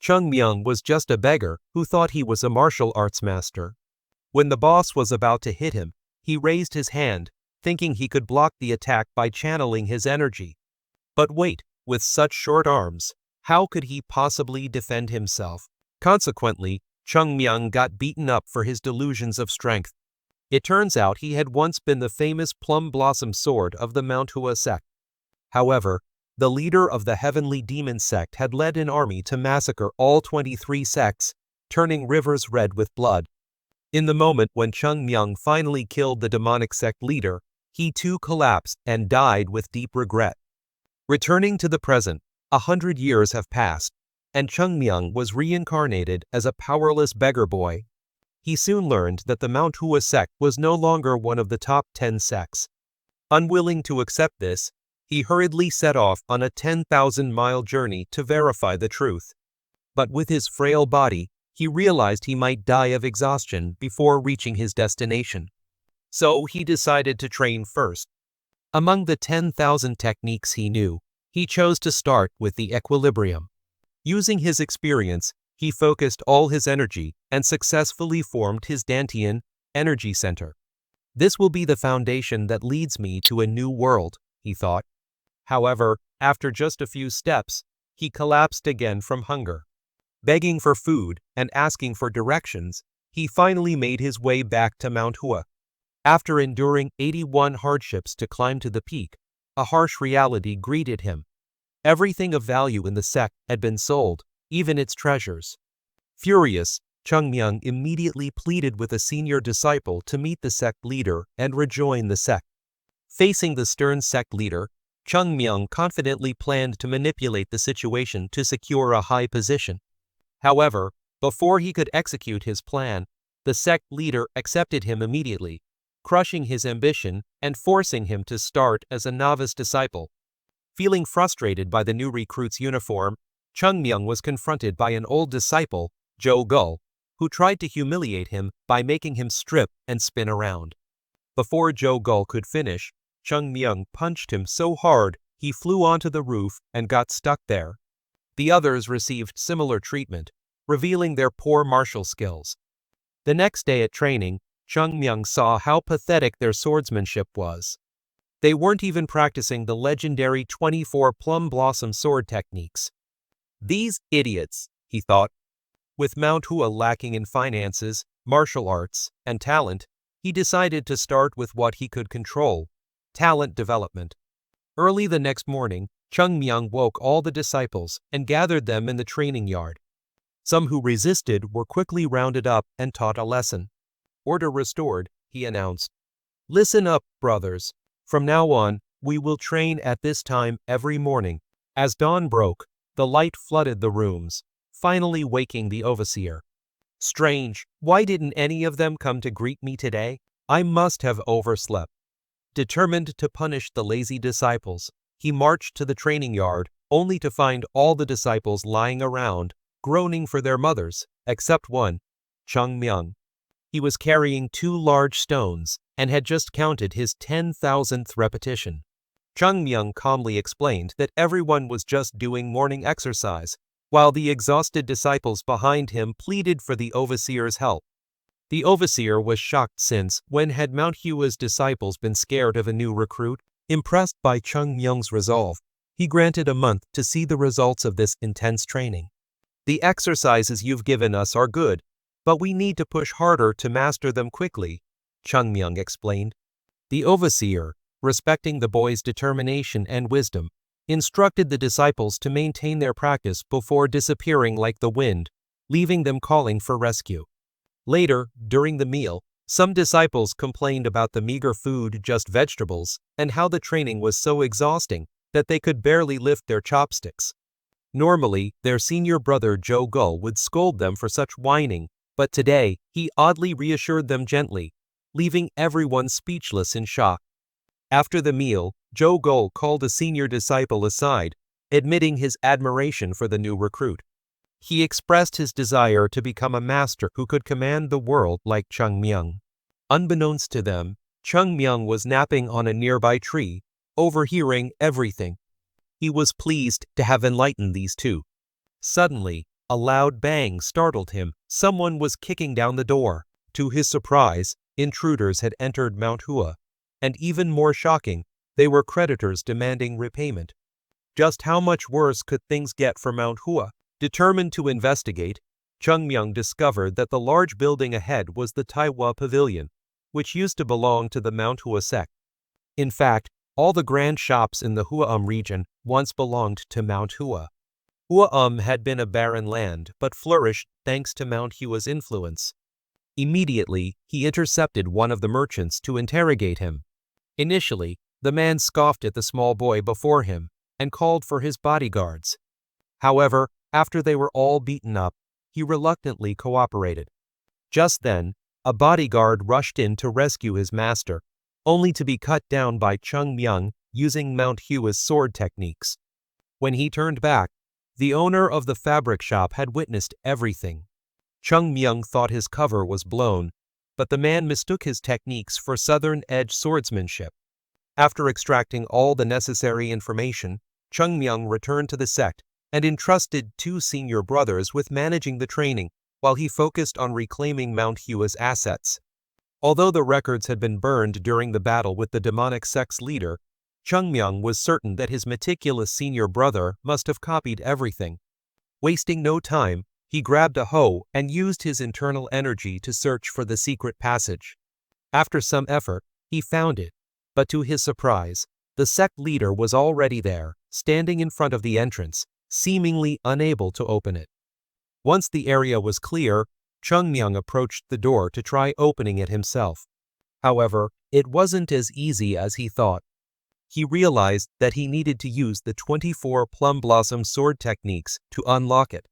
Chung Myung was just a beggar who thought he was a martial arts master. When the boss was about to hit him, he raised his hand, thinking he could block the attack by channeling his energy. But wait, with such short arms, how could he possibly defend himself? Consequently, Chung Myung got beaten up for his delusions of strength. It turns out he had once been the famous Plum Blossom Sword of the Mount Hua Sect. However, the leader of the Heavenly Demon Sect had led an army to massacre all 23 sects, turning rivers red with blood. In the moment when Chung Myung finally killed the demonic sect leader, he too collapsed and died with deep regret. Returning to the present, 100 years have passed, and Chung Myung was reincarnated as a powerless beggar boy. He soon learned that the Mount Hua sect was no longer one of the top 10 sects. Unwilling to accept this, he hurriedly set off on a 10,000-mile journey to verify the truth. But with his frail body, he realized he might die of exhaustion before reaching his destination. So he decided to train first. Among the 10,000 techniques he knew, he chose to start with the equilibrium. Using his experience, he focused all his energy and successfully formed his Dantian energy center. This will be the foundation that leads me to a new world, he thought. However, after just a few steps, he collapsed again from hunger. Begging for food and asking for directions, he finally made his way back to Mount Hua. After enduring 81 hardships to climb to the peak, a harsh reality greeted him. Everything of value in the sect had been sold, even its treasures. Furious, Chung Myung immediately pleaded with a senior disciple to meet the sect leader and rejoin the sect. Facing the stern sect leader, Chung Myung confidently planned to manipulate the situation to secure a high position. However, before he could execute his plan, the sect leader accepted him immediately, crushing his ambition and forcing him to start as a novice disciple. Feeling frustrated by the new recruit's uniform, Chung Myung was confronted by an old disciple, Duel, who tried to humiliate him by making him strip and spin around. Before Duel could finish, Chung Myung punched him so hard he flew onto the roof and got stuck there. The others received similar treatment, revealing their poor martial skills. The next day at training, Chung Myung saw how pathetic their swordsmanship was. They weren't even practicing the legendary 24 Plum Blossom sword techniques. These idiots, he thought. With Mount Hua lacking in finances, martial arts, and talent, he decided to start with what he could control: talent development. Early the next morning, Chung Myung woke all the disciples and gathered them in the training yard. Some who resisted were quickly rounded up and taught a lesson. Order restored, he announced. Listen up, brothers. From now on, we will train at this time every morning. As dawn broke, the light flooded the rooms, finally waking the overseer. Strange, why didn't any of them come to greet me today? I must have overslept. Determined to punish the lazy disciples, he marched to the training yard, only to find all the disciples lying around, groaning for their mothers, except one, Chung Myung. He was carrying 2 large stones and had just counted his 10,000th repetition. Chung Myung calmly explained that everyone was just doing morning exercise, while the exhausted disciples behind him pleaded for the overseer's help. The overseer was shocked since, when had Mount Hua's disciples been scared of a new recruit? Impressed by Chung Myung's resolve, he granted a month to see the results of this intense training. The exercises you've given us are good, but we need to push harder to master them quickly, Chung Myung explained. The overseer, respecting the boy's determination and wisdom, instructed the disciples to maintain their practice before disappearing like the wind, leaving them calling for rescue. Later, during the meal, some disciples complained about the meager food, just vegetables, and how the training was so exhausting that they could barely lift their chopsticks. Normally, their senior brother Duel would scold them for such whining, but today, he oddly reassured them gently, leaving everyone speechless in shock. After the meal, Duel called a senior disciple aside, admitting his admiration for the new recruit. He expressed his desire to become a master who could command the world like Chung Myung. Unbeknownst to them, Chung Myung was napping on a nearby tree, overhearing everything. He was pleased to have enlightened these two. Suddenly, A loud bang startled him. Someone was kicking down the door. To his surprise, intruders had entered Mount Hua, and even more shocking, they were creditors demanding repayment. Just how much worse could things get for Mount Hua? Determined to investigate, Chung discovered that the large building ahead was the Taiwa Pavilion, which used to belong to the Mount Hua sect. In fact, all the grand shops in the Huaum region once belonged to Mount Hua. Huaum had been a barren land, but flourished thanks to Mount Hua's influence. Immediately, he intercepted one of the merchants to interrogate him. Initially, the man scoffed at the small boy before him and called for his bodyguards. However, after they were all beaten up, he reluctantly cooperated. Just then, a bodyguard rushed in to rescue his master, only to be cut down by Chung using Mount Hua's sword techniques. When he turned back, the owner of the fabric shop had witnessed everything. Chung thought his cover was blown, but the man mistook his techniques for southern edge swordsmanship. After extracting all the necessary information, Chung returned to the sect and entrusted two senior brothers with managing the training while he focused on reclaiming Mount Hua's assets. Although the records had been burned during the battle with the demonic sect's leader, Chung was certain that his meticulous senior brother must have copied everything. Wasting no time, he grabbed a hoe and used his internal energy to search for the secret passage. After some effort, he found it, but to his surprise, the sect leader was already there, standing in front of the entrance, seemingly unable to open it. Once the area was clear, Chung approached the door to try opening it himself. However, it wasn't as easy as he thought. He realized that he needed to use the 24 plum blossom sword techniques to unlock it.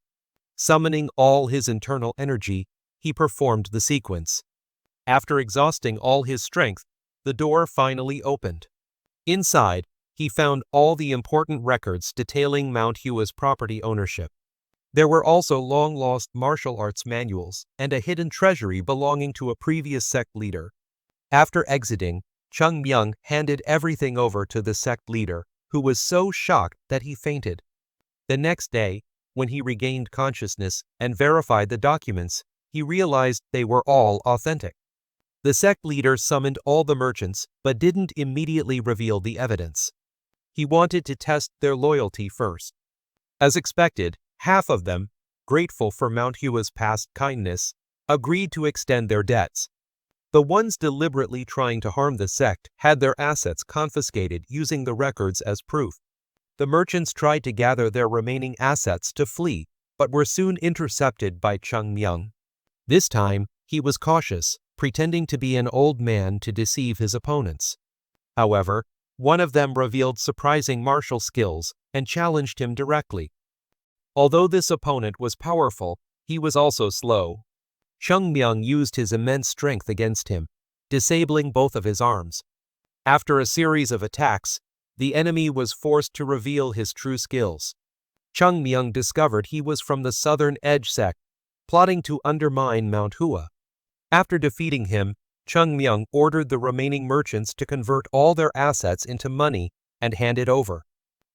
Summoning all his internal energy, he performed the sequence. After exhausting all his strength, the door finally opened. Inside, he found all the important records detailing Mount Hua's property ownership. There were also long-lost martial arts manuals and a hidden treasury belonging to a previous sect leader. After exiting, Chung handed everything over to the sect leader, who was so shocked that he fainted. The next day, when he regained consciousness and verified the documents, he realized they were all authentic. The sect leader summoned all the merchants but didn't immediately reveal the evidence. He wanted to test their loyalty first. As expected, half of them, grateful for Mount Hua's past kindness, agreed to extend their debts. The ones deliberately trying to harm the sect had their assets confiscated using the records as proof. The merchants tried to gather their remaining assets to flee, but were soon intercepted by Chung. This time, he was cautious, pretending to be an old man to deceive his opponents. However, one of them revealed surprising martial skills and challenged him directly. Although this opponent was powerful, he was also slow. Chung used his immense strength against him, disabling both of his arms. After a series of attacks, the enemy was forced to reveal his true skills. Chung discovered he was from the Southern Edge sect, plotting to undermine Mount Hua. After defeating him, Chung ordered the remaining merchants to convert all their assets into money and hand it over.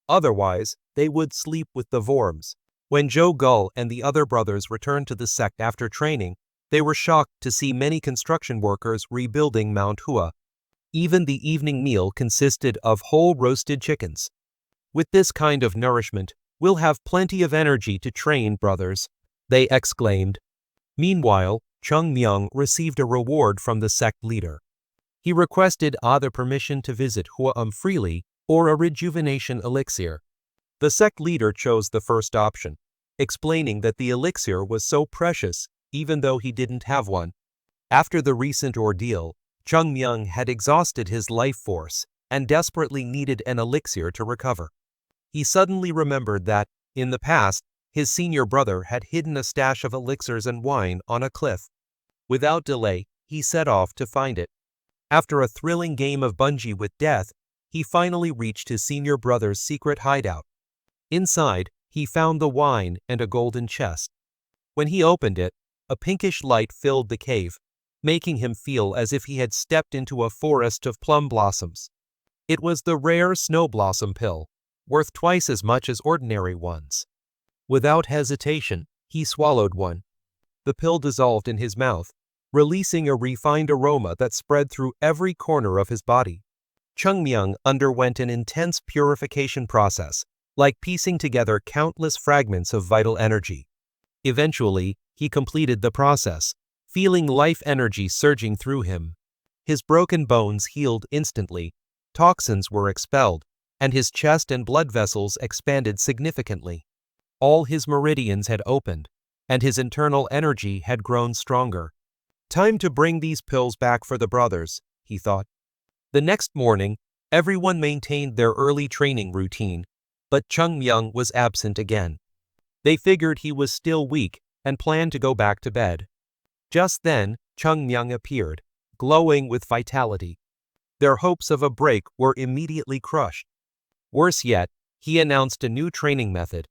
Otherwise, they would sleep with the Vorms. When Zhou Gull and the other brothers returned to the sect after training, they were shocked to see many construction workers rebuilding Mount Hua. Even the evening meal consisted of whole roasted chickens. With this kind of nourishment, we'll have plenty of energy to train, brothers, they exclaimed. Meanwhile, Chung received a reward from the sect leader. He requested either permission to visit Huaum freely or a rejuvenation elixir. The sect leader chose the first option, explaining that the elixir was so precious even though he didn't have one. After the recent ordeal, Chung had exhausted his life force and desperately needed an elixir to recover. He suddenly remembered that, in the past, his senior brother had hidden a stash of elixirs and wine on a cliff. Without delay, he set off to find it. After a thrilling game of bungee with death, he finally reached his senior brother's secret hideout. Inside, he found the wine and a golden chest. When he opened it, a pinkish light filled the cave, making him feel as if he had stepped into a forest of plum blossoms. It was the rare snow blossom pill, worth twice as much as ordinary ones. Without hesitation, He swallowed one. The pill dissolved in his mouth, releasing a refined aroma that spread through every corner of his body. Chung underwent an intense purification process, like piecing together countless fragments of vital energy. Eventually, he completed the process, feeling life energy surging through him. His broken bones healed instantly, toxins were expelled, and his chest and blood vessels expanded significantly. All his meridians had opened, and his internal energy had grown stronger. Time to bring these pills back for the brothers, he thought. The next morning, everyone maintained their early training routine, but Chung was absent again. They figured he was still weak and planned to go back to bed. Just then, Chung appeared, glowing with vitality. Their hopes of a break were immediately crushed. Worse yet, he announced a new training method.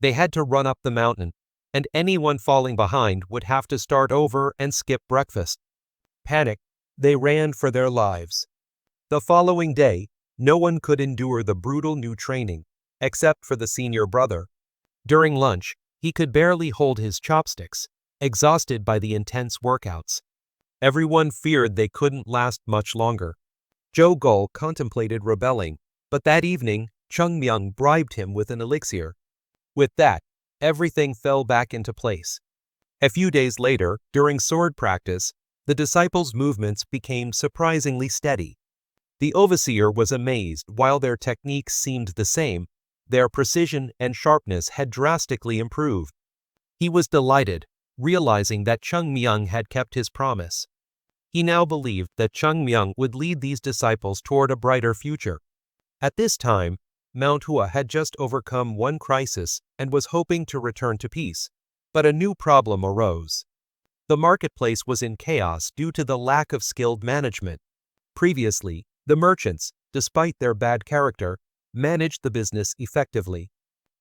They had to run up the mountain, and anyone falling behind would have to start over and skip breakfast. Panicked, they ran for their lives. The following day, no one could endure the brutal new training, except for the senior brother. During lunch, he could barely hold his chopsticks, exhausted by the intense workouts. Everyone feared they couldn't last much longer. Joe Gull contemplated rebelling, but that evening, Chung bribed him with an elixir. With that, everything fell back into place. A few days later, during sword practice, the disciples' movements became surprisingly steady. The overseer was amazed. While their techniques seemed the same, their precision and sharpness had drastically improved. He was delighted, realizing that Chung had kept his promise. He now believed that Chung would lead these disciples toward a brighter future. At this time, Mount Hua had just overcome one crisis and was hoping to return to peace, but a new problem arose. The marketplace was in chaos due to the lack of skilled management. Previously, the merchants, despite their bad character, managed the business effectively.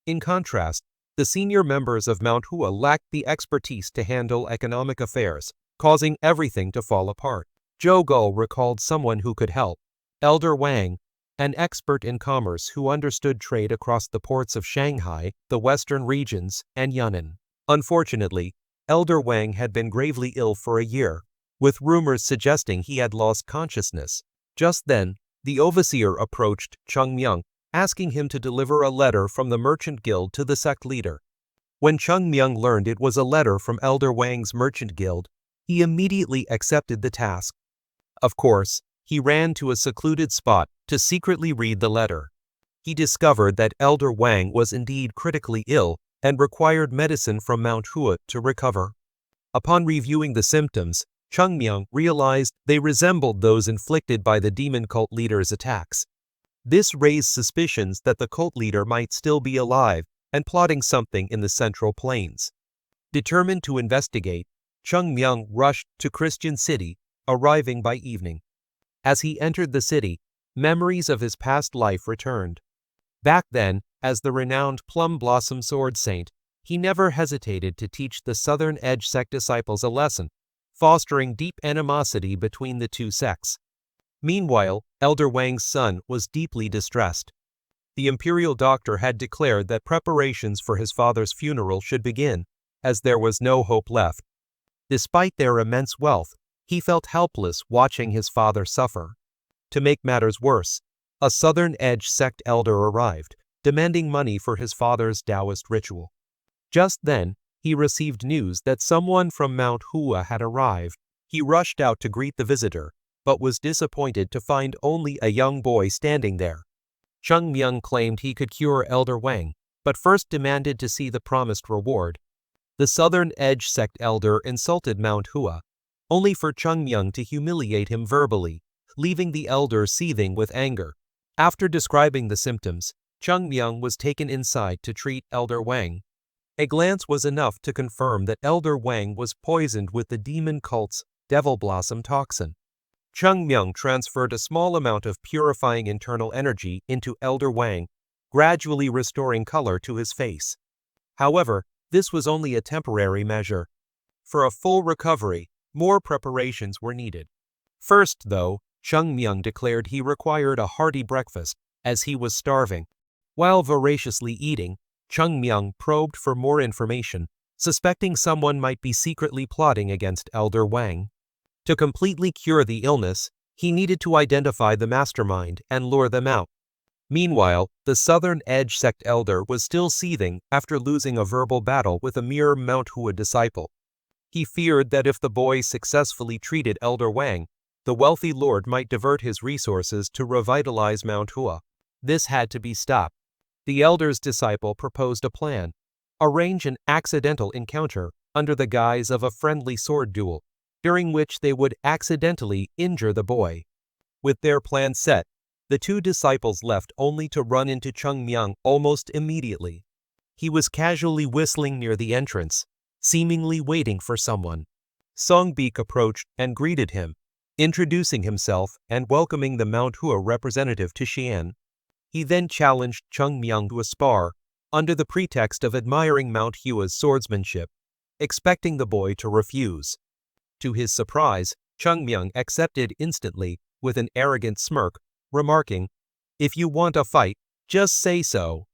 In contrast, the senior members of Mount Hua lacked the expertise to handle economic affairs, causing everything to fall apart. Joe Gull recalled someone who could help, Elder Wang, an expert in commerce who understood trade across the ports of Shanghai, the western regions, and Yunnan. Unfortunately, Elder Wang had been gravely ill for a year, with rumors suggesting he had lost consciousness. Just then, the overseer approached Chung asking him to deliver a letter from the merchant guild to the sect leader. When Chung learned it was a letter from Elder Wang's merchant guild, he immediately accepted the task. Of course, he ran to a secluded spot to secretly read the letter. He discovered that Elder Wang was indeed critically ill and required medicine from Mount Hua to recover. Upon reviewing the symptoms, Chung realized they resembled those inflicted by the demon cult leader's attacks. This raised suspicions that the cult leader might still be alive and plotting something in the Central Plains. Determined to investigate, Chung rushed to Christian City, arriving by evening. As he entered the city, memories of his past life returned. Back then, as the renowned Plum Blossom Sword Saint, he never hesitated to teach the Southern Edge sect disciples a lesson, fostering deep animosity between the two sects. Meanwhile, Elder Wang's son was deeply distressed. The imperial doctor had declared that preparations for his father's funeral should begin, as there was no hope left. Despite their immense wealth, he felt helpless watching his father suffer. To make matters worse, a Southern Edge sect elder arrived, demanding money for his father's Taoist ritual. Just then, he received news that someone from Mount Hua had arrived. He rushed out to greet the visitor, but was disappointed to find only a young boy standing there. Chung claimed he could cure Elder Wang, but first demanded to see the promised reward. The Southern Edge sect elder insulted Mount Hua, only for Chung to humiliate him verbally, leaving the elder seething with anger. After describing the symptoms, Chung was taken inside to treat Elder Wang. A glance was enough to confirm that Elder Wang was poisoned with the demon cult's Devil Blossom toxin. Chung transferred a small amount of purifying internal energy into Elder Wang, gradually restoring color to his face. However, this was only a temporary measure. For a full recovery, more preparations were needed. First, though, Chung declared he required a hearty breakfast, as he was starving. While voraciously eating, Chung probed for more information, suspecting someone might be secretly plotting against Elder Wang. To completely cure the illness, he needed to identify the mastermind and lure them out. Meanwhile, the Southern Edge Sect elder was still seething after losing a verbal battle with a mere Mount Hua disciple. He feared that if the boy successfully treated Elder Wang, the wealthy lord might divert his resources to revitalize Mount Hua. This had to be stopped. The elder's disciple proposed a plan: arrange an accidental encounter under the guise of a friendly sword duel, during which they would accidentally injure the boy. With their plan set, the two disciples left only to run into Chung almost immediately. He was casually whistling near the entrance, seemingly waiting for someone. Songbik approached and greeted him, introducing himself and welcoming the Mount Hua representative to Shien. He then challenged Chung to a spar, under the pretext of admiring Mount Hua's swordsmanship, expecting the boy to refuse. To his surprise, Chung accepted instantly with an arrogant smirk, remarking, "If you want a fight, just say so.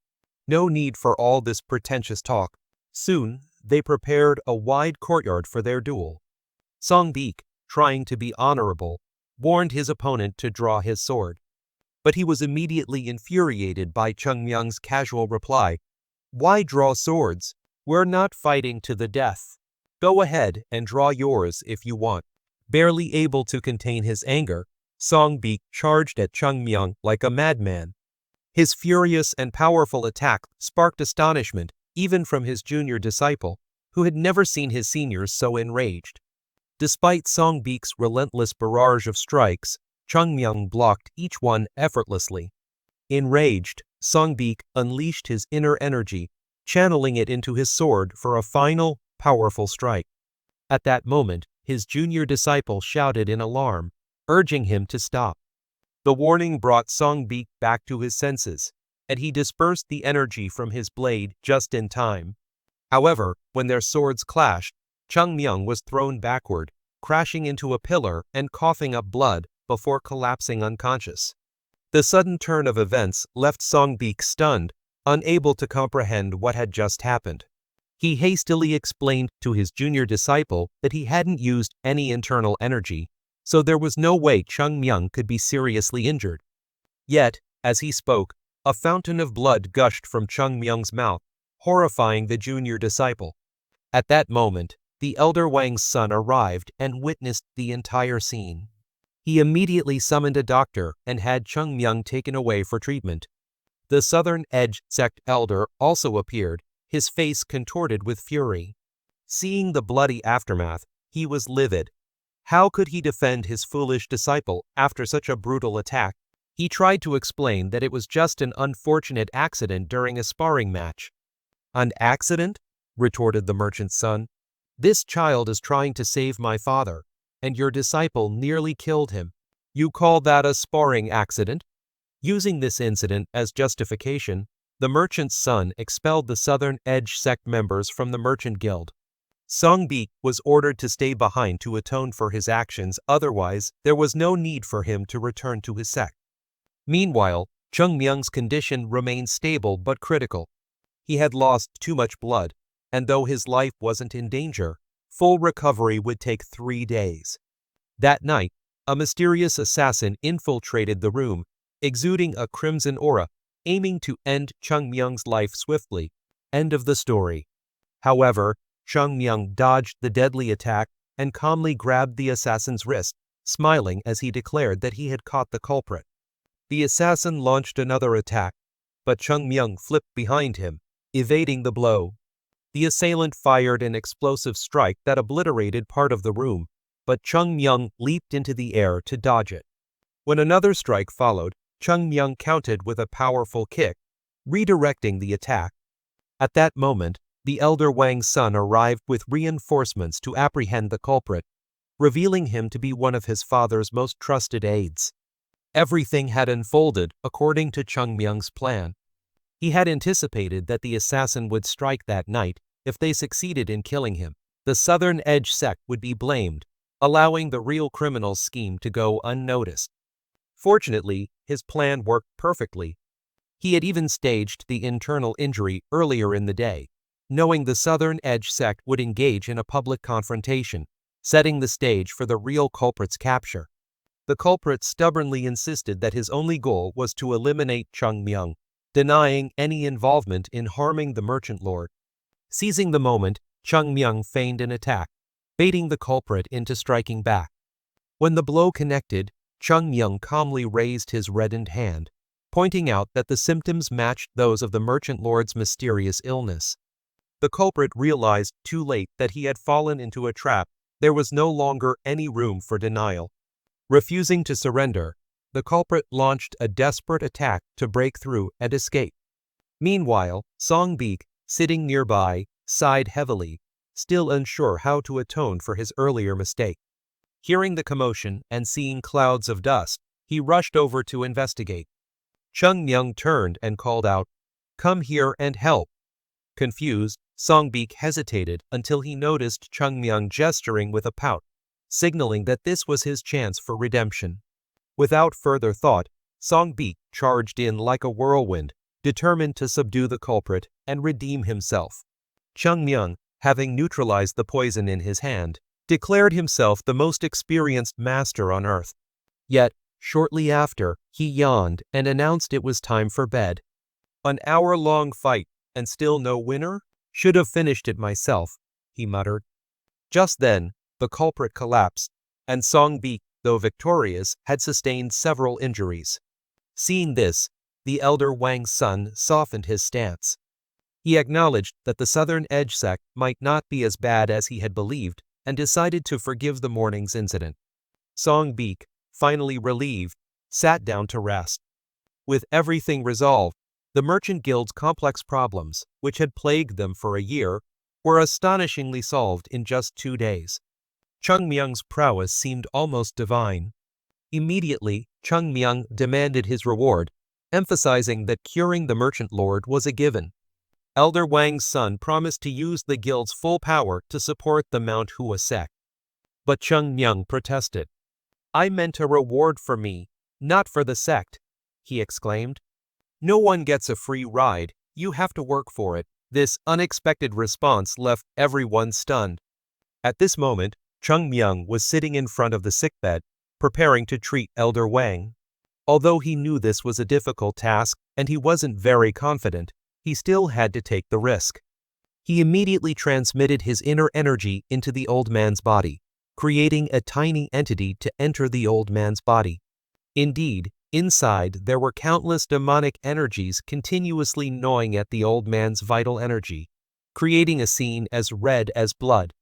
No need for all this pretentious talk." Soon, they prepared a wide courtyard for their duel. Songbik, trying to be honorable, warned his opponent to draw his sword. But he was immediately infuriated by Chung casual reply, "Why draw swords? We're not fighting to the death. Go ahead and draw yours if you want." Barely able to contain his anger, Songbik charged at Chung like a madman. His furious and powerful attack sparked astonishment even from his junior disciple, who had never seen his seniors so enraged. Despite Songbik's relentless barrage of strikes, Chung blocked each one effortlessly. Enraged, Songbik unleashed his inner energy, channeling it into his sword for a final, powerful strike. At that moment, his junior disciple shouted in alarm, urging him to stop. The warning brought Songbik back to his senses, and he dispersed the energy from his blade just in time. However, when their swords clashed, Chung was thrown backward, crashing into a pillar and coughing up blood before collapsing unconscious. The sudden turn of events left Songbik stunned, unable to comprehend what had just happened. He hastily explained to his junior disciple that he hadn't used any internal energy, so there was no way Chung could be seriously injured. Yet, as he spoke, a fountain of blood gushed from Chung mouth, horrifying the junior disciple. At that moment, the elder Wang's son arrived and witnessed the entire scene. He immediately summoned a doctor and had Chung taken away for treatment. The Southern Edge Sect elder also appeared, his face contorted with fury. Seeing the bloody aftermath, he was livid. How could he defend his foolish disciple after such a brutal attack? He tried to explain that it was just an unfortunate accident during a sparring match. "An accident?" retorted the merchant's son. "This child is trying to save my father, and your disciple nearly killed him. You call that a sparring accident?" Using this incident as justification, the merchant's son expelled the Southern Edge Sect members from the merchant guild. Songbik was ordered to stay behind to atone for his actions, otherwise there was no need for him to return to his sect. Meanwhile, Chung condition remained stable but critical. He had lost too much blood, and though his life wasn't in danger, full recovery would take 3 days. That night, a mysterious assassin infiltrated the room, exuding a crimson aura, aiming to end Chung life swiftly. End of the story. However, Chung dodged the deadly attack and calmly grabbed the assassin's wrist, smiling as he declared that he had caught the culprit. The assassin launched another attack, but Chung flipped behind him, evading the blow. The assailant fired an explosive strike that obliterated part of the room, but Chung leaped into the air to dodge it. When another strike followed, Chung countered with a powerful kick, redirecting the attack. At that moment, the elder Wang's son arrived with reinforcements to apprehend the culprit, revealing him to be one of his father's most trusted aides. Everything had unfolded according to Chung plan. He had anticipated that the assassin would strike that night. If they succeeded in killing him, the Southern Edge Sect would be blamed, allowing the real criminal's scheme to go unnoticed. Fortunately, his plan worked perfectly. He had even staged the internal injury earlier in the day, knowing the Southern Edge sect would engage in a public confrontation, setting the stage for the real culprit's capture. The culprit stubbornly insisted that his only goal was to eliminate Chung, denying any involvement in harming the merchant lord. Seizing the moment, Chung feigned an attack, baiting the culprit into striking back. When the blow connected, Chung calmly raised his reddened hand, pointing out that the symptoms matched those of the merchant lord's mysterious illness. The culprit realized too late that he had fallen into a trap. There was no longer any room for denial. Refusing to surrender, the culprit launched a desperate attack to break through and escape. Meanwhile, Songbik, sitting nearby, sighed heavily, still unsure how to atone for his earlier mistake. Hearing the commotion and seeing clouds of dust, he rushed over to investigate. Chung turned and called out, "Come here and help." Confused, Songbik hesitated until he noticed Chung gesturing with a pout, signaling that this was his chance for redemption. Without further thought, Songbik charged in like a whirlwind, determined to subdue the culprit and redeem himself. Chung, having neutralized the poison in his hand, declared himself the most experienced master on earth. Yet, shortly after, he yawned and announced it was time for bed. "An hour-long fight, and still no winner? Should have finished it myself," he muttered. Just then, the culprit collapsed, and Songbik, though victorious, had sustained several injuries. Seeing this, the elder Wang's son softened his stance. He acknowledged that the Southern Edge sect might not be as bad as he had believed, and decided to forgive the morning's incident. Songbik, finally relieved, sat down to rest. With everything resolved, the Merchant Guild's complex problems, which had plagued them for a year, were astonishingly solved in just 2 days. Chung prowess seemed almost divine. Immediately, Chung demanded his reward, emphasizing that curing the merchant lord was a given. Elder Wang's son promised to use the guild's full power to support the Mount Hua sect. But Chung protested. "I meant a reward for me, not for the sect," he exclaimed. "No one gets a free ride, you have to work for it." This unexpected response left everyone stunned. At this moment, Chung was sitting in front of the sickbed, preparing to treat Elder Wang. Although he knew this was a difficult task and he wasn't very confident, he still had to take the risk. He immediately transmitted his inner energy into the old man's body, creating a tiny entity to enter the old man's body. Indeed, inside there were countless demonic energies continuously gnawing at the old man's vital energy, creating a scene as red as blood.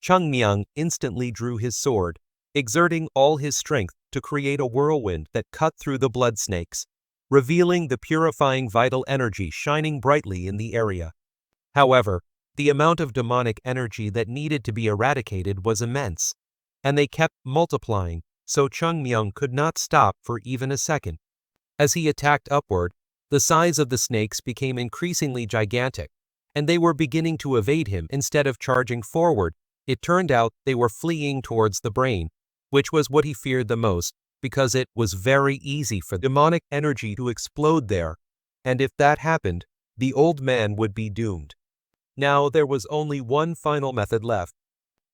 Chung instantly drew his sword, exerting all his strength to create a whirlwind that cut through the blood snakes, revealing the purifying vital energy shining brightly in the area. However, the amount of demonic energy that needed to be eradicated was immense, and they kept multiplying, so Chung could not stop for even a second. As he attacked upward, the size of the snakes became increasingly gigantic, and they were beginning to evade him instead of charging forward. It turned out they were fleeing towards the brain, which was what he feared the most, because it was very easy for demonic energy to explode there, and if that happened, the old man would be doomed. Now there was only one final method left.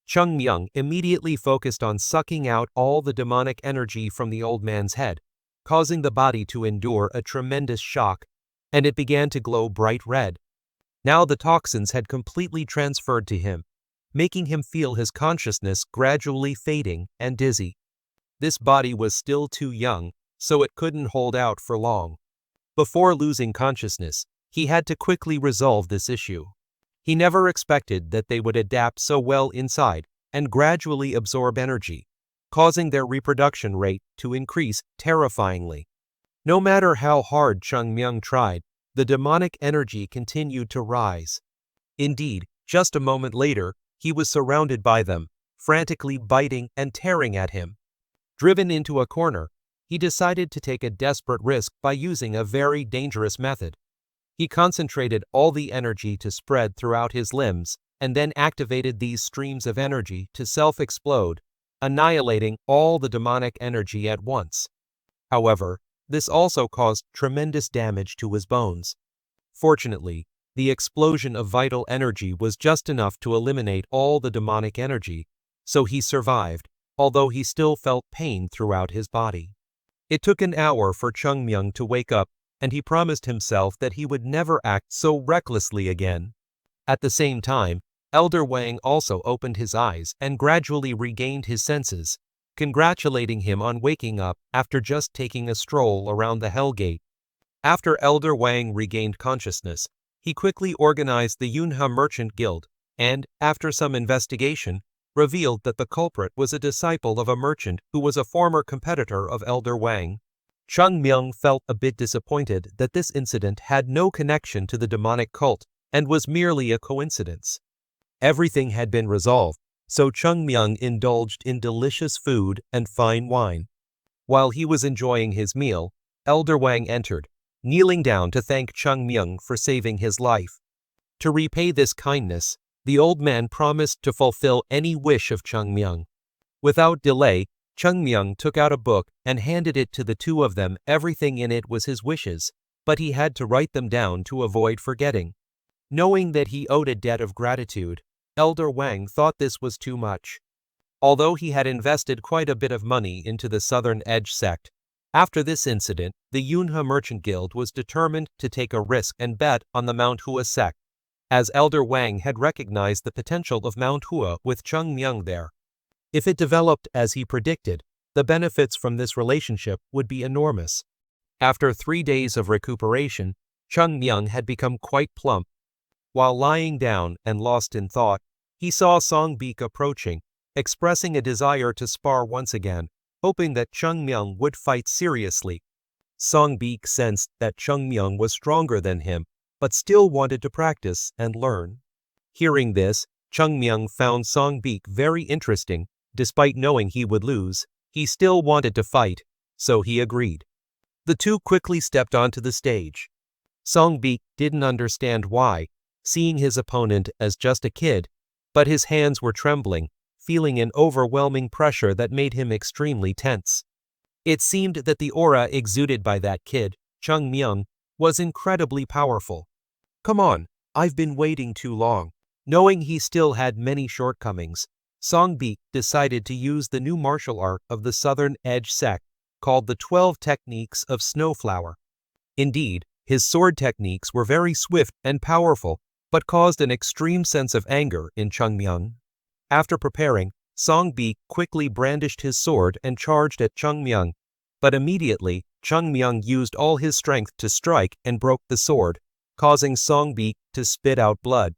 Chung immediately focused on sucking out all the demonic energy from the old man's head, causing the body to endure a tremendous shock, and it began to glow bright red. Now the toxins had completely transferred to him, making him feel his consciousness gradually fading and dizzy. This body was still too young, so it couldn't hold out for long. Before losing consciousness, he had to quickly resolve this issue. He never expected that they would adapt so well inside and gradually absorb energy, causing their reproduction rate to increase terrifyingly. No matter how hard Chung tried, the demonic energy continued to rise. Indeed, just a moment later, he was surrounded by them, frantically biting and tearing at him. Driven into a corner, he decided to take a desperate risk by using a very dangerous method. He concentrated all the energy to spread throughout his limbs, and then activated these streams of energy to self-explode, annihilating all the demonic energy at once. However, this also caused tremendous damage to his bones. Fortunately, The explosion of vital energy was just enough to eliminate all the demonic energy, so he survived, although he still felt pain throughout his body. It took an hour for Chung to wake up, and he promised himself that he would never act so recklessly again. At the same time, Elder Wang also opened his eyes and gradually regained his senses, congratulating him on waking up after just taking a stroll around the Hell Gate. After Elder Wang regained consciousness, he quickly organized the Yunhe Merchant Guild, and, after some investigation, revealed that the culprit was a disciple of a merchant who was a former competitor of Elder Wang. Chung felt a bit disappointed that this incident had no connection to the demonic cult and was merely a coincidence. Everything had been resolved, so Chung indulged in delicious food and fine wine. While he was enjoying his meal, Elder Wang entered, kneeling down to thank Chung for saving his life. To repay this kindness, the old man promised to fulfill any wish of Chung. Without delay, Chung took out a book and handed it to the two of them. Everything in it was his wishes, but he had to write them down to avoid forgetting. Knowing that he owed a debt of gratitude, Elder Wang thought this was too much. Although he had invested quite a bit of money into the Southern Edge Sect, after this incident, the Yunhe Merchant Guild was determined to take a risk and bet on the Mount Hua sect, as Elder Wang had recognized the potential of Mount Hua with Chung there. If it developed as he predicted, the benefits from this relationship would be enormous. After 3 days of recuperation, Chung had become quite plump. While lying down and lost in thought, he saw Songbik approaching, expressing a desire to spar once again, hoping that Chung would fight seriously. Songbik sensed that Chung was stronger than him, but still wanted to practice and learn. Hearing this, Chung found Songbik very interesting. Despite knowing he would lose, he still wanted to fight, so he agreed. The two quickly stepped onto the stage. Songbik didn't understand why, seeing his opponent as just a kid, but his hands were trembling, feeling an overwhelming pressure that made him extremely tense. It seemed that the aura exuded by that kid, Chung was incredibly powerful. "Come on, I've been waiting too long." Knowing he still had many shortcomings, Songbik decided to use the new martial art of the Southern Edge Sect, called the 12 Techniques of Snowflower. Indeed, his sword techniques were very swift and powerful, but caused an extreme sense of anger in Chung. After preparing, Songbik quickly brandished his sword and charged at Chung, but immediately, Chung used all his strength to strike and broke the sword, causing Songbik to spit out blood.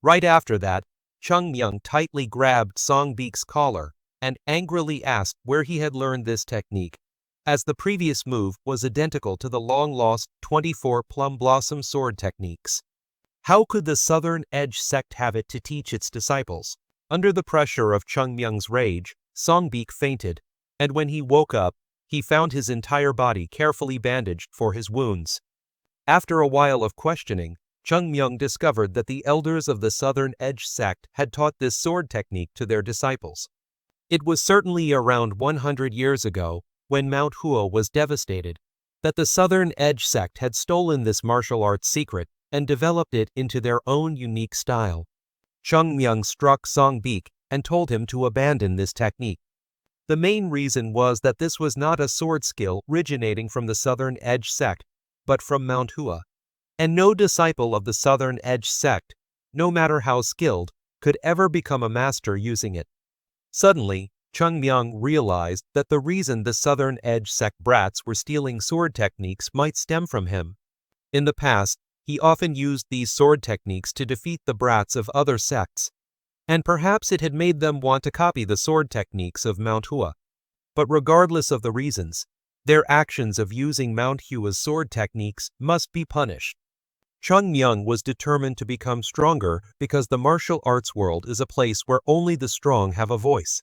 Right after that, Chung tightly grabbed Songbik's collar and angrily asked where he had learned this technique, as the previous move was identical to the long-lost 24 Plum Blossom sword techniques. How could the Southern Edge Sect have it to teach its disciples? Under the pressure of Chung rage, Songbik fainted, and when he woke up, he found his entire body carefully bandaged for his wounds. After a while of questioning, Chung discovered that the elders of the Southern Edge Sect had taught this sword technique to their disciples. It was certainly around 100 years ago, when Mount Hua was devastated, that the Southern Edge Sect had stolen this martial arts secret and developed it into their own unique style. Chung struck Songbik and told him to abandon this technique. The main reason was that this was not a sword skill originating from the Southern Edge Sect, but from Mount Hua. And no disciple of the Southern Edge Sect, no matter how skilled, could ever become a master using it. Suddenly, Chung realized that the reason the Southern Edge Sect brats were stealing sword techniques might stem from him. In the past, he often used these sword techniques to defeat the brats of other sects, and perhaps it had made them want to copy the sword techniques of Mount Hua. But regardless of the reasons, their actions of using Mount Hua's sword techniques must be punished. Chung was determined to become stronger because the martial arts world is a place where only the strong have a voice.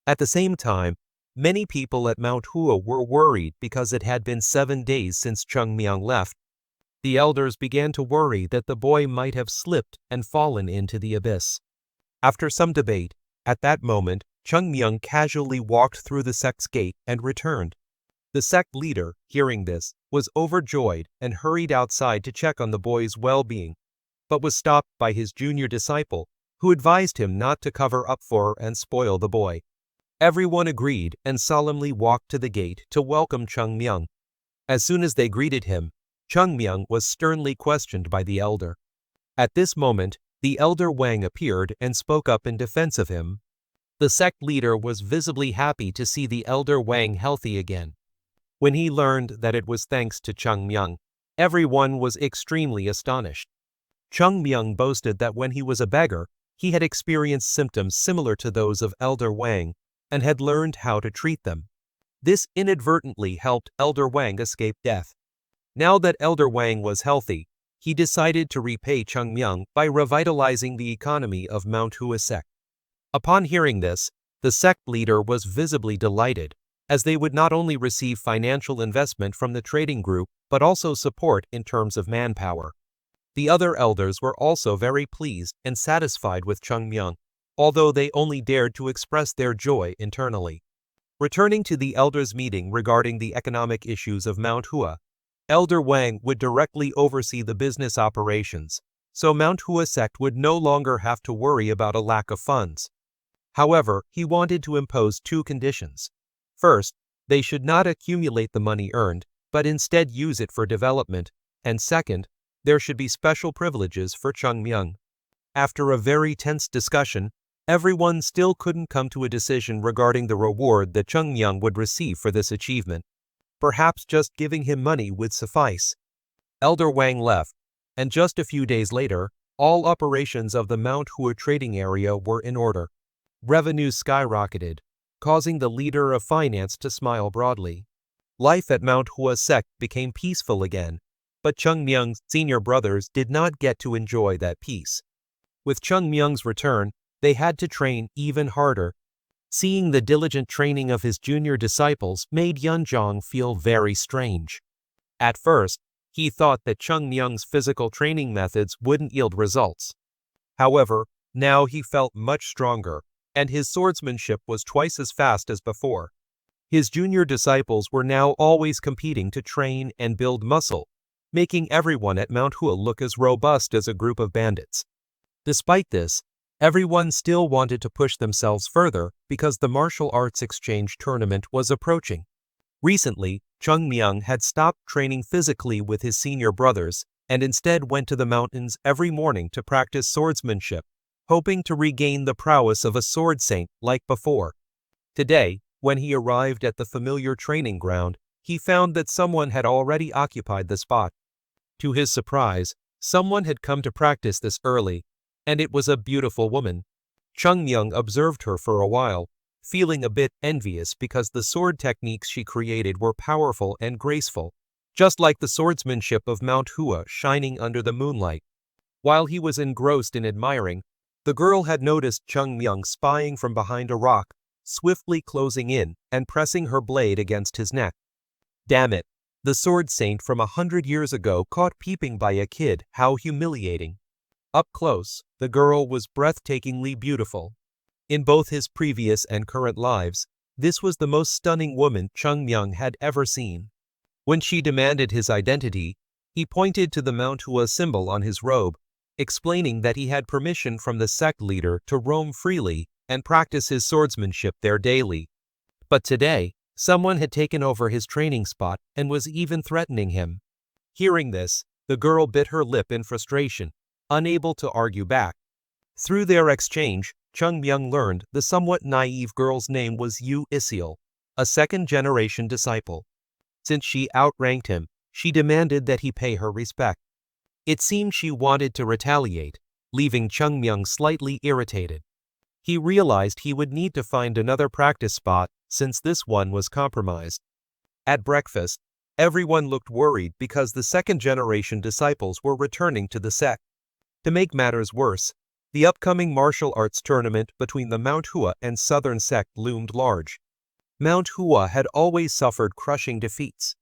At the same time, many people at Mount Hua were worried because it had been 7 days since Chung left. The elders began to worry that the boy might have slipped and fallen into the abyss. After some debate, at that moment, Chung casually walked through the sect's gate and returned. The sect leader, hearing this, was overjoyed and hurried outside to check on the boy's well-being, but was stopped by his junior disciple, who advised him not to cover up for and spoil the boy. Everyone agreed and solemnly walked to the gate to welcome Chung Myung. As soon as they greeted him, Chung Myung was sternly questioned by the elder. At this moment, the elder Wang appeared and spoke up in defense of him. The sect leader was visibly happy to see the elder Wang healthy again. When he learned that it was thanks to Chung Myung, everyone was extremely astonished. Chung Myung boasted that when he was a beggar, he had experienced symptoms similar to those of elder Wang and had learned how to treat them. This inadvertently helped elder Wang escape death. Now that elder Wang was healthy, he decided to repay Chung Myung by revitalizing the economy of Mount Hua sect. Upon hearing this, the sect leader was visibly delighted, as they would not only receive financial investment from the trading group but also support in terms of manpower. The other elders were also very pleased and satisfied with Chung Myung, although they only dared to express their joy internally. Returning to the elders' meeting regarding the economic issues of Mount Hua, Elder Wang would directly oversee the business operations, so Mount Hua sect would no longer have to worry about a lack of funds. However, he wanted to impose two conditions. First, they should not accumulate the money earned, but instead use it for development, and second, there should be special privileges for Chung Myung. After a very tense discussion, everyone still couldn't come to a decision regarding the reward that Chung Myung would receive for this achievement. Perhaps just giving him money would suffice. Elder Wang left, and just a few days later, all operations of the Mount Hua trading area were in order. Revenues skyrocketed, causing the leader of finance to smile broadly. Life at Mount Hua sect became peaceful again, but Chung Myung's senior brothers did not get to enjoy that peace. With Chung Myung's return, they had to train even harder. Seeing the diligent training of his junior disciples made Yunjong feel very strange. At first, he thought that Chung Myung's physical training methods wouldn't yield results. However, now he felt much stronger, and his swordsmanship was twice as fast as before. His junior disciples were now always competing to train and build muscle, making everyone at Mount Hua look as robust as a group of bandits. Despite this, everyone still wanted to push themselves further because the martial arts exchange tournament was approaching. Recently, Chung Myung had stopped training physically with his senior brothers and instead went to the mountains every morning to practice swordsmanship, hoping to regain the prowess of a sword saint like before. Today, when he arrived at the familiar training ground, he found that someone had already occupied the spot. To his surprise, someone had come to practice this early, and it was a beautiful woman. Chung Myung observed her for a while, feeling a bit envious because the sword techniques she created were powerful and graceful, just like the swordsmanship of Mount Hua shining under the moonlight. While he was engrossed in admiring, the girl had noticed Chung Myung spying from behind a rock, swiftly closing in and pressing her blade against his neck. Damn it, the sword saint from 100 years ago caught peeping by a kid, how humiliating. Up close, the girl was breathtakingly beautiful. In both his previous and current lives, this was the most stunning woman Chung Myung had ever seen. When she demanded his identity, he pointed to the Mount Hua symbol on his robe, explaining that he had permission from the sect leader to roam freely and practice his swordsmanship there daily. But today, someone had taken over his training spot and was even threatening him. Hearing this, the girl bit her lip in frustration, unable to argue back. Through their exchange, Chung Myung learned the somewhat naive girl's name was Yu Isil, a second-generation disciple. Since she outranked him, she demanded that he pay her respect. It seemed she wanted to retaliate, leaving Chung Myung slightly irritated. He realized he would need to find another practice spot since this one was compromised. At breakfast, everyone looked worried because the second-generation disciples were returning to the sect. To make matters worse, the upcoming martial arts tournament between the Mount Hua and Southern sect loomed large. Mount Hua had always suffered crushing defeats.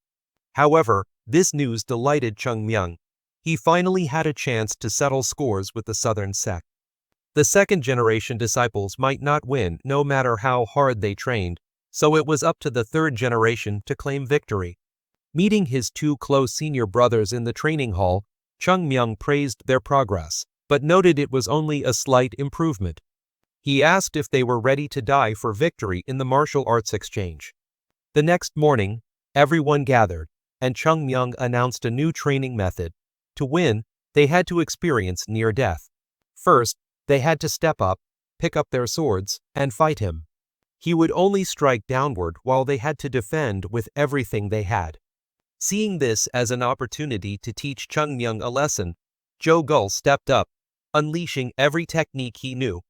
However, this news delighted Chung Myung. He finally had a chance to settle scores with the Southern sect. The second-generation disciples might not win no matter how hard they trained, so it was up to the third generation to claim victory. Meeting his two close senior brothers in the training hall, Chung Myung praised their progress, but noted it was only a slight improvement. He asked if they were ready to die for victory in the martial arts exchange. The next morning, everyone gathered, and Chung Myung announced a new training method. To win, they had to experience near death. First, they had to step up, pick up their swords, and fight him. He would only strike downward while they had to defend with everything they had. Seeing this as an opportunity to teach Chung Myung a lesson, Jo-gul stepped up, unleashing every technique he knew.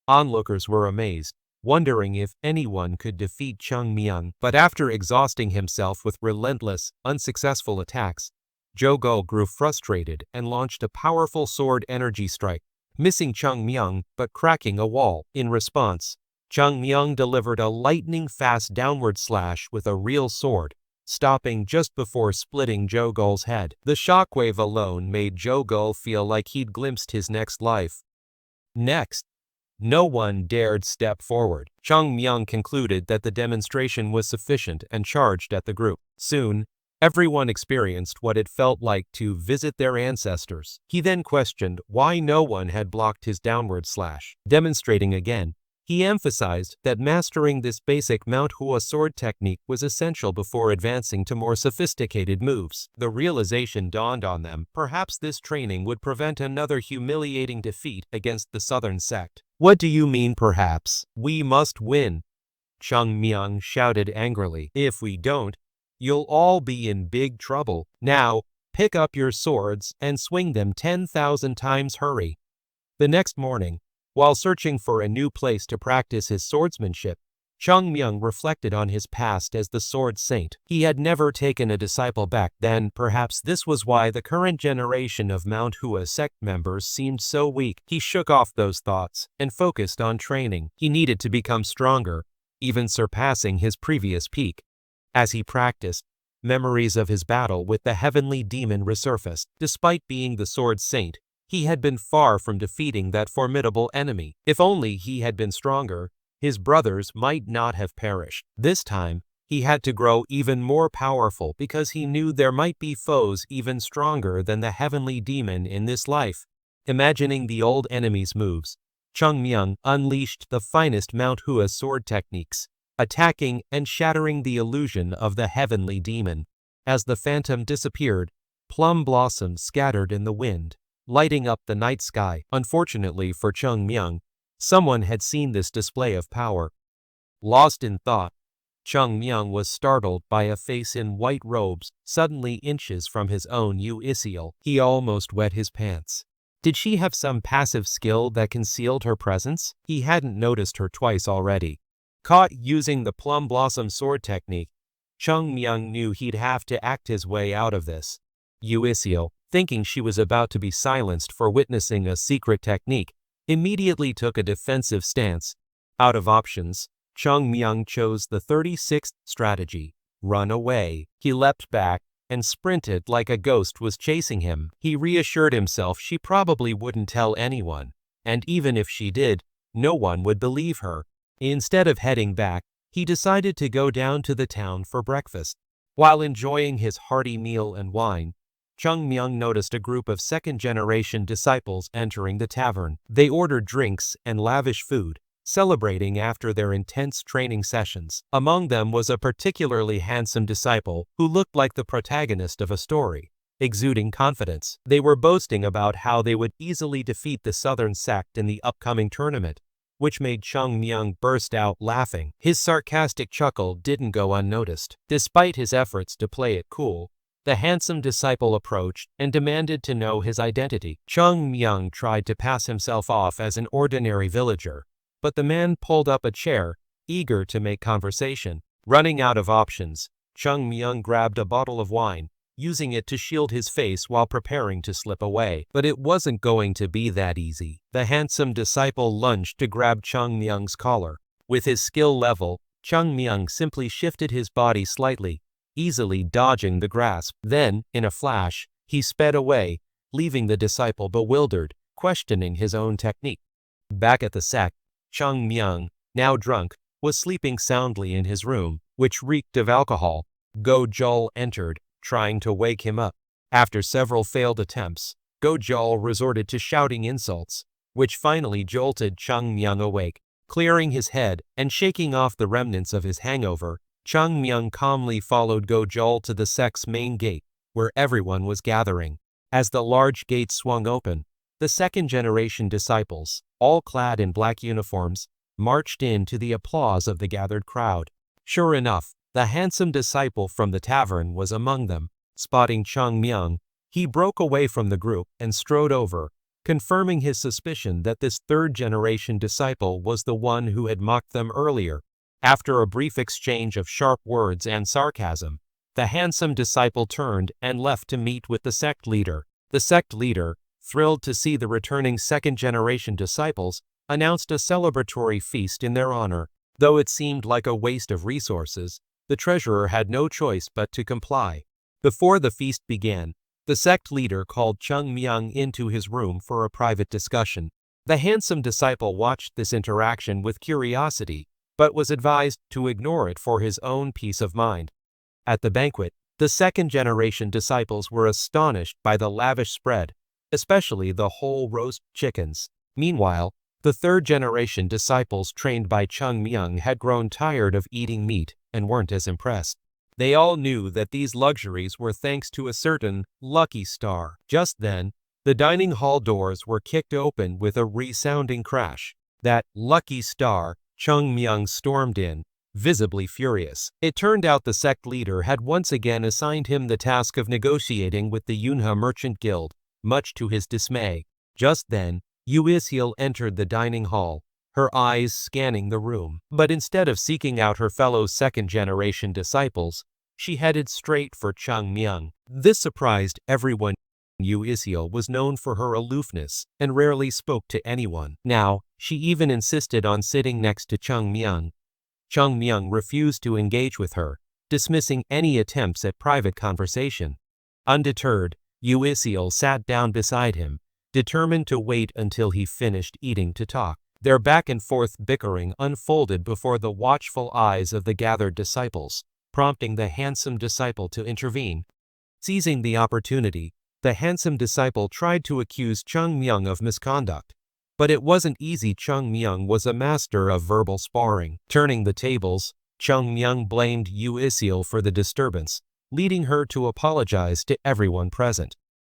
Onlookers were amazed, wondering if anyone could defeat Chung Myung, but after exhausting himself with relentless, unsuccessful attacks, Jo-gul grew frustrated and launched a powerful sword energy strike, missing Chung Myung but cracking a wall. In response, Chung Myung delivered a lightning-fast downward slash with a real sword, stopping just before splitting Jo-gul's head. The shockwave alone made Jo-gul feel like he'd glimpsed his next life. Next, no one dared step forward. Chung Myung concluded that the demonstration was sufficient and charged at the group. Soon, everyone experienced what it felt like to visit their ancestors. He then questioned why no one had blocked his downward slash. Demonstrating again, he emphasized that mastering this basic Mount Hua sword technique was essential before advancing to more sophisticated moves. The realization dawned on them, perhaps this training would prevent another humiliating defeat against the Southern Sect. "What do you mean perhaps? We must win," Chung Myung shouted angrily. "If we don't, you'll all be in big trouble. Now, pick up your swords and swing them 10,000 times. Hurry." The next morning, while searching for a new place to practice his swordsmanship, Chung Myung reflected on his past as the Sword Saint. He had never taken a disciple back then. Perhaps this was why the current generation of Mount Hua sect members seemed so weak. He shook off those thoughts and focused on training. He needed to become stronger, even surpassing his previous peak. As he practiced, memories of his battle with the heavenly demon resurfaced. Despite being the Sword Saint, he had been far from defeating that formidable enemy. If only he had been stronger, his brothers might not have perished. This time, he had to grow even more powerful because he knew there might be foes even stronger than the heavenly demon in this life. Imagining the old enemy's moves, Chung Myung unleashed the finest Mount Hua sword techniques, attacking and shattering the illusion of the heavenly demon. As the phantom disappeared, plum blossoms scattered in the wind, lighting up the night sky. Unfortunately for Chung Myung, someone had seen this display of power. Lost in thought, Chung Myung was startled by a face in white robes, suddenly inches from his own Uisiel. He almost wet his pants. Did she have some passive skill that concealed her presence? He hadn't noticed her twice already. Caught using the plum blossom sword technique, Chung Myung knew he'd have to act his way out of this. Uisiel, thinking she was about to be silenced for witnessing a secret technique, immediately took a defensive stance. Out of options, Chung Myung chose the 36th strategy, run away. He leapt back and sprinted like a ghost was chasing him. He reassured himself she probably wouldn't tell anyone, and even if she did, no one would believe her. Instead of heading back, he decided to go down to the town for breakfast. While enjoying his hearty meal and wine, Chung Myung noticed a group of second-generation disciples entering the tavern. They ordered drinks and lavish food, celebrating after their intense training sessions. Among them was a particularly handsome disciple who looked like the protagonist of a story, exuding confidence. They were boasting about how they would easily defeat the Southern Sect in the upcoming tournament, which made Chung Myung burst out laughing. His sarcastic chuckle didn't go unnoticed. Despite his efforts to play it cool, the handsome disciple approached and demanded to know his identity. Chung Myung tried to pass himself off as an ordinary villager, but the man pulled up a chair, eager to make conversation. Running out of options, Chung Myung grabbed a bottle of wine, using it to shield his face while preparing to slip away. But it wasn't going to be that easy. The handsome disciple lunged to grab Chung Myung's collar. With his skill level, Chung Myung simply shifted his body slightly, easily dodging the grasp. Then, in a flash, he sped away, leaving the disciple bewildered, questioning his own technique. Back at the sect, Chung Myung, now drunk, was sleeping soundly in his room, which reeked of alcohol. Jo-gul entered, trying to wake him up. After several failed attempts, Go resorted to shouting insults, which finally jolted Chung Myung awake. Clearing his head and shaking off the remnants of his hangover, Chung Myung calmly followed Go to the sect's main gate, where everyone was gathering. As the large gate swung open, the second-generation disciples, all clad in black uniforms, marched in to the applause of the gathered crowd. Sure enough, the handsome disciple from the tavern was among them. Spotting Chung Myung, he broke away from the group and strode over, confirming his suspicion that this third-generation disciple was the one who had mocked them earlier. After a brief exchange of sharp words and sarcasm, the handsome disciple turned and left to meet with the sect leader. The sect leader, thrilled to see the returning second-generation disciples, announced a celebratory feast in their honor. Though it seemed like a waste of resources, the treasurer had no choice but to comply. Before the feast began, the sect leader called Chung Myung into his room for a private discussion. The handsome disciple watched this interaction with curiosity, but was advised to ignore it for his own peace of mind. At the banquet, the second-generation disciples were astonished by the lavish spread, especially the whole roast chickens. Meanwhile, the third-generation disciples trained by Chung Myung had grown tired of eating meat and weren't as impressed. They all knew that these luxuries were thanks to a certain lucky star. Just then, the dining hall doors were kicked open with a resounding crash. That lucky star, Chung Myung stormed in, visibly furious. It turned out the sect leader had once again assigned him the task of negotiating with the Yunha Merchant Guild, much to his dismay. Just then, Yu Isil entered the dining hall, her eyes scanning the room. But instead of seeking out her fellow second-generation disciples, she headed straight for Chung Myung. This surprised everyone. Yu Isil was known for her aloofness and rarely spoke to anyone. Now, she even insisted on sitting next to Chung Myung. Chung Myung refused to engage with her, dismissing any attempts at private conversation. Undeterred, Yu Isil sat down beside him, determined to wait until he finished eating to talk. Their back-and-forth bickering unfolded before the watchful eyes of the gathered disciples, prompting the handsome disciple to intervene. Seizing the opportunity, the handsome disciple tried to accuse Chung Myung of misconduct. But it wasn't easy. Chung Myung was a master of verbal sparring. Turning the tables, Chung Myung blamed Yu Isil for the disturbance, leading her to apologize to everyone present.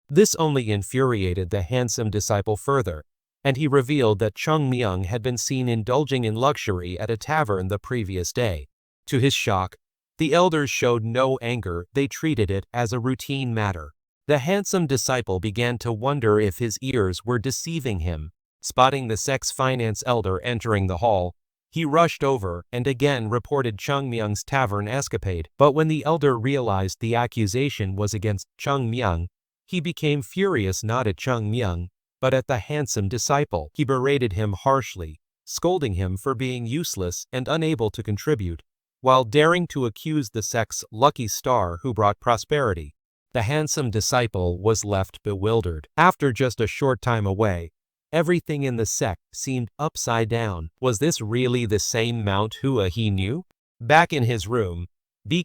This only infuriated the handsome disciple further, and he revealed that Chung Myung had been seen indulging in luxury at a tavern the previous day. To his shock, the elders showed no anger. They treated it as a routine matter. The handsome disciple began to wonder if his ears were deceiving him. Spotting the sect's finance elder entering the hall, he rushed over and again reported Chung Myung's tavern escapade. But when the elder realized the accusation was against Chung Myung, he became furious not at Chung Myung, but at the handsome disciple. He berated him harshly, scolding him for being useless and unable to contribute, while daring to accuse the sect's lucky star who brought prosperity. The handsome disciple was left bewildered. After just a short time away, everything in the sect seemed upside down. Was this really the same Mount Hua he knew? Back in his room,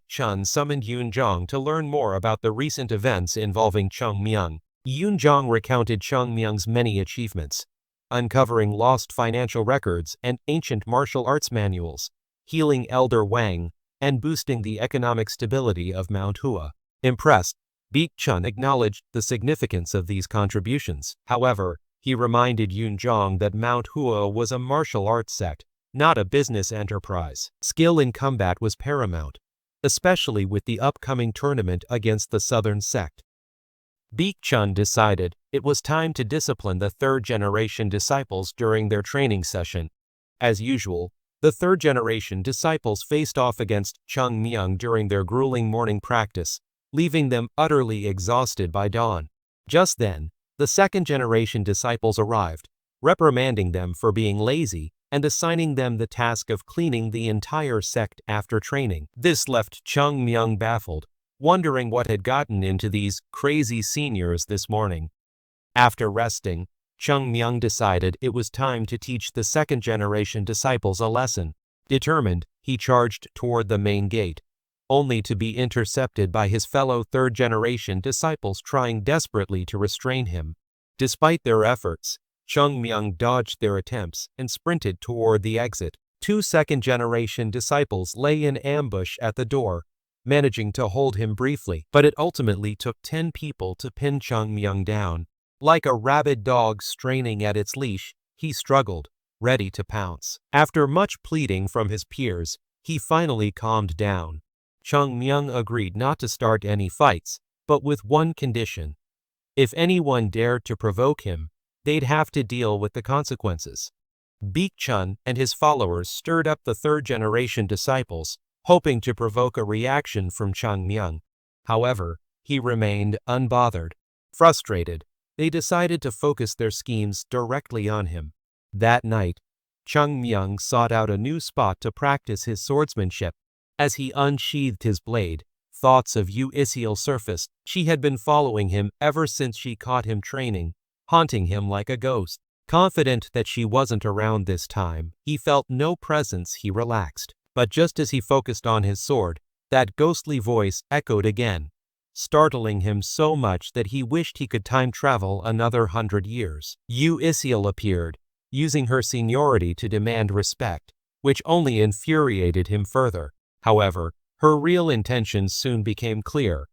Chun summoned Yunjong to learn more about the recent events involving Chung Myung. Yunjong recounted Chung Myung's many achievements, uncovering lost financial records and ancient martial arts manuals, healing Elder Wang, and boosting the economic stability of Mount Hua. Impressed, Chun acknowledged the significance of these contributions. However, he reminded Yunjong that Mount Hua was a martial arts sect, not a business enterprise. Skill in combat was paramount, especially with the upcoming tournament against the Southern Sect. Chun decided it was time to discipline the third-generation disciples during their training session. As usual, the third-generation disciples faced off against Chung Myung during their grueling morning practice, leaving them utterly exhausted by dawn. Just then, the second-generation disciples arrived, reprimanding them for being lazy and assigning them the task of cleaning the entire sect after training. This left Chung Myung baffled, wondering what had gotten into these crazy seniors this morning. After resting, Chung Myung decided it was time to teach the second-generation disciples a lesson. Determined, he charged toward the main gate, only to be intercepted by his fellow third-generation disciples trying desperately to restrain him. Despite their efforts, Chung Myung dodged their attempts and sprinted toward the exit. Two second-generation disciples lay in ambush at the door, managing to hold him briefly, but it ultimately took 10 people to pin Chung Myung down. Like a rabid dog straining at its leash, he struggled, ready to pounce. After much pleading from his peers, he finally calmed down. Chung Myung agreed not to start any fights, but with one condition. If anyone dared to provoke him, they'd have to deal with the consequences. Beak Chun and his followers stirred up the third-generation disciples, hoping to provoke a reaction from Chung Myung. However, he remained unbothered. Frustrated, they decided to focus their schemes directly on him. That night, Chung Myung sought out a new spot to practice his swordsmanship. As he unsheathed his blade, thoughts of Yu Isiel surfaced. She had been following him ever since she caught him training, haunting him like a ghost. Confident that she wasn't around this time, he felt no presence. He relaxed. But just as he focused on his sword, that ghostly voice echoed again, startling him so much that he wished he could time travel another 100 years. Yu Isiel appeared, using her seniority to demand respect, which only infuriated him further. However, her real intentions soon became clear.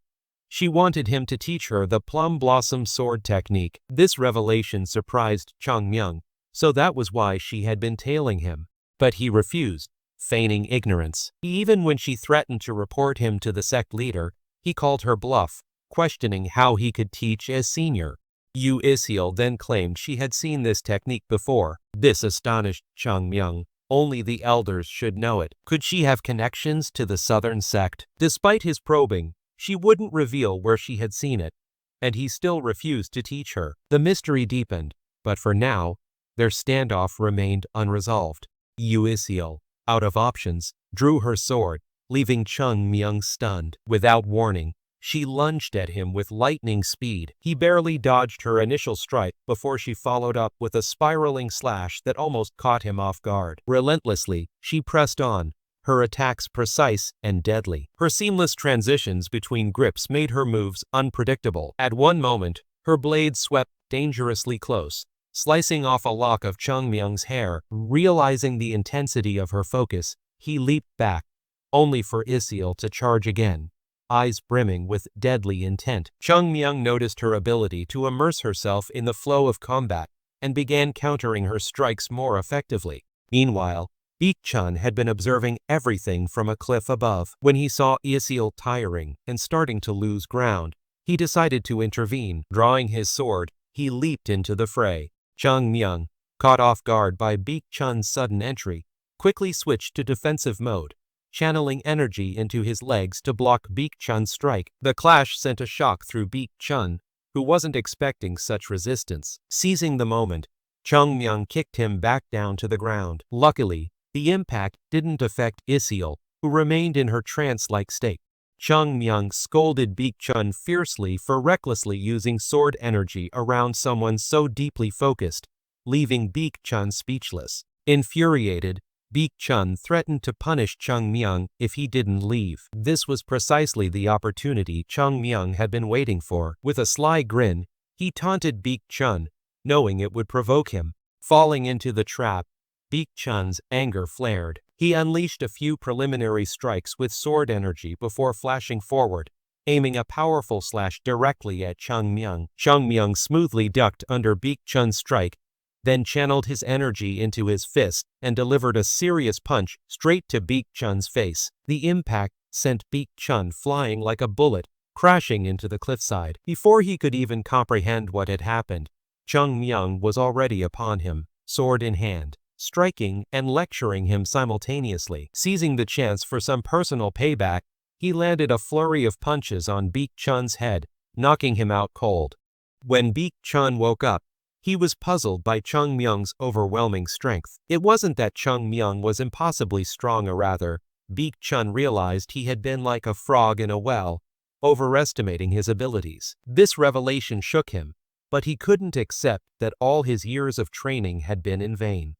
She wanted him to teach her the plum blossom sword technique. This revelation surprised Chung Myung, so that was why she had been tailing him. But he refused, feigning ignorance. Even when she threatened to report him to the sect leader, he called her bluff, questioning how he could teach as senior. Yu Isiel then claimed she had seen this technique before. This astonished Chung Myung. Only the elders should know it. Could she have connections to the southern sect? Despite his probing, she wouldn't reveal where she had seen it, and he still refused to teach her. The mystery deepened, but for now, their standoff remained unresolved. Yu Isiel, out of options, drew her sword, leaving Chung Myung stunned. Without warning, she lunged at him with lightning speed. He barely dodged her initial strike before she followed up with a spiraling slash that almost caught him off guard. Relentlessly, she pressed on, her attacks precise and deadly. Her seamless transitions between grips made her moves unpredictable. At one moment, her blade swept dangerously close, slicing off a lock of Chung Myung's hair. Realizing the intensity of her focus, he leaped back, only for Isiel to charge again, eyes brimming with deadly intent. Chung Myung noticed her ability to immerse herself in the flow of combat and began countering her strikes more effectively. Meanwhile, Beak Chun had been observing everything from a cliff above. When he saw Isiel tiring and starting to lose ground, he decided to intervene. Drawing his sword, he leaped into the fray. Chung Myung, caught off guard by Beak Chun's sudden entry, quickly switched to defensive mode, channeling energy into his legs to block Beak Chun's strike. The clash sent a shock through Beak Chun, who wasn't expecting such resistance. Seizing the moment, Chung Myung kicked him back down to the ground. Luckily, the impact didn't affect Isiel, who remained in her trance-like state. Chung Myung scolded Beak Chun fiercely for recklessly using sword energy around someone so deeply focused, leaving Beak Chun speechless. Infuriated, Beak Chun threatened to punish Chung Myung if he didn't leave. This was precisely the opportunity Chung Myung had been waiting for. With a sly grin, he taunted Beak Chun, knowing it would provoke him. Falling into the trap, Beak Chun's anger flared. He unleashed a few preliminary strikes with sword energy before flashing forward, aiming a powerful slash directly at Chung Myung. Chung Myung smoothly ducked under Beak Chun's strike, then channeled his energy into his fist and delivered a serious punch straight to Beak Chun's face. The impact sent Beak Chun flying like a bullet, crashing into the cliffside. Before he could even comprehend what had happened, Chung Myung was already upon him, sword in hand, striking and lecturing him simultaneously. Seizing the chance for some personal payback, he landed a flurry of punches on Beak Chun's head, knocking him out cold. When Beak Chun woke up, he was puzzled by Chung Myung's overwhelming strength. It wasn't that Chung Myung was impossibly strong, or rather, Beak Chun realized he had been like a frog in a well, overestimating his abilities. This revelation shook him, but he couldn't accept that all his years of training had been in vain.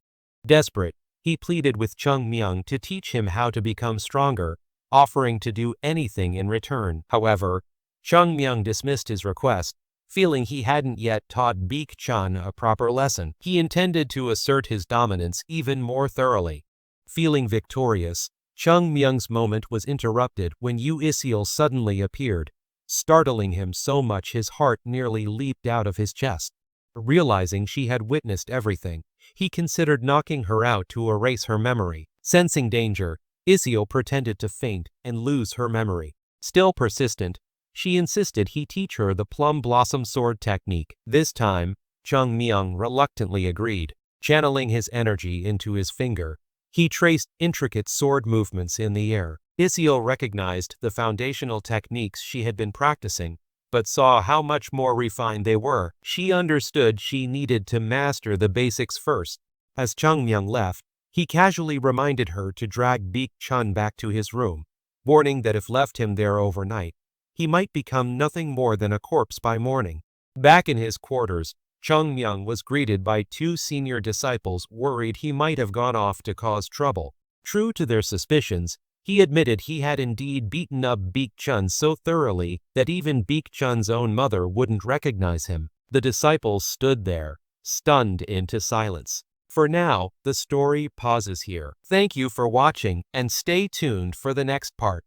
Desperate, he pleaded with Chung Myung to teach him how to become stronger, offering to do anything in return. However, Chung dismissed his request, feeling he hadn't yet taught Beak-chan a proper lesson. He intended to assert his dominance even more thoroughly. Feeling victorious, Chung moment was interrupted when Yu Isiel suddenly appeared, startling him so much his heart nearly leaped out of his chest. Realizing she had witnessed everything, he considered knocking her out to erase her memory. Sensing danger, Isiel pretended to faint and lose her memory. Still persistent, she insisted he teach her the plum blossom sword technique. This time, Chung reluctantly agreed. Channeling his energy into his finger, he traced intricate sword movements in the air. Isiel recognized the foundational techniques she had been practicing, but saw how much more refined they were. She understood she needed to master the basics first. As Chung left, he casually reminded her to drag Beak-chan back to his room, warning that if left him there overnight, he might become nothing more than a corpse by morning. Back in his quarters, Chung was greeted by two senior disciples worried he might have gone off to cause trouble. True to their suspicions, he admitted he had indeed beaten up Beak-chan so thoroughly that even Beak-chan's own mother wouldn't recognize him. The disciples stood there, stunned into silence. For now, the story pauses here. Thank you for watching and stay tuned for the next part.